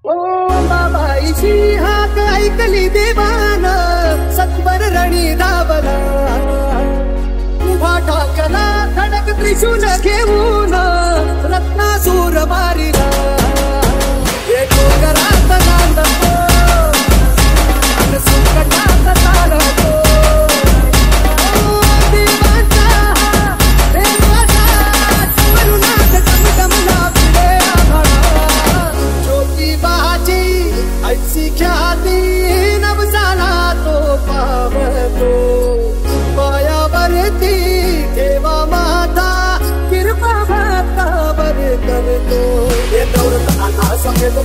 ओ बाबाईची हाक ऐकली देवान, सत्वर रणी धावला, उभा टाकला खडक त्रिशूल घेऊन, रत्नासूर मारिला. येतो घरात नांदतो आणि संकटात चालतो. ऐसी ख्याती नवसाला तो पावतो, पायावरती ठेवा माता, कृपा भक्तावर करतो. ये दौलत आला समेत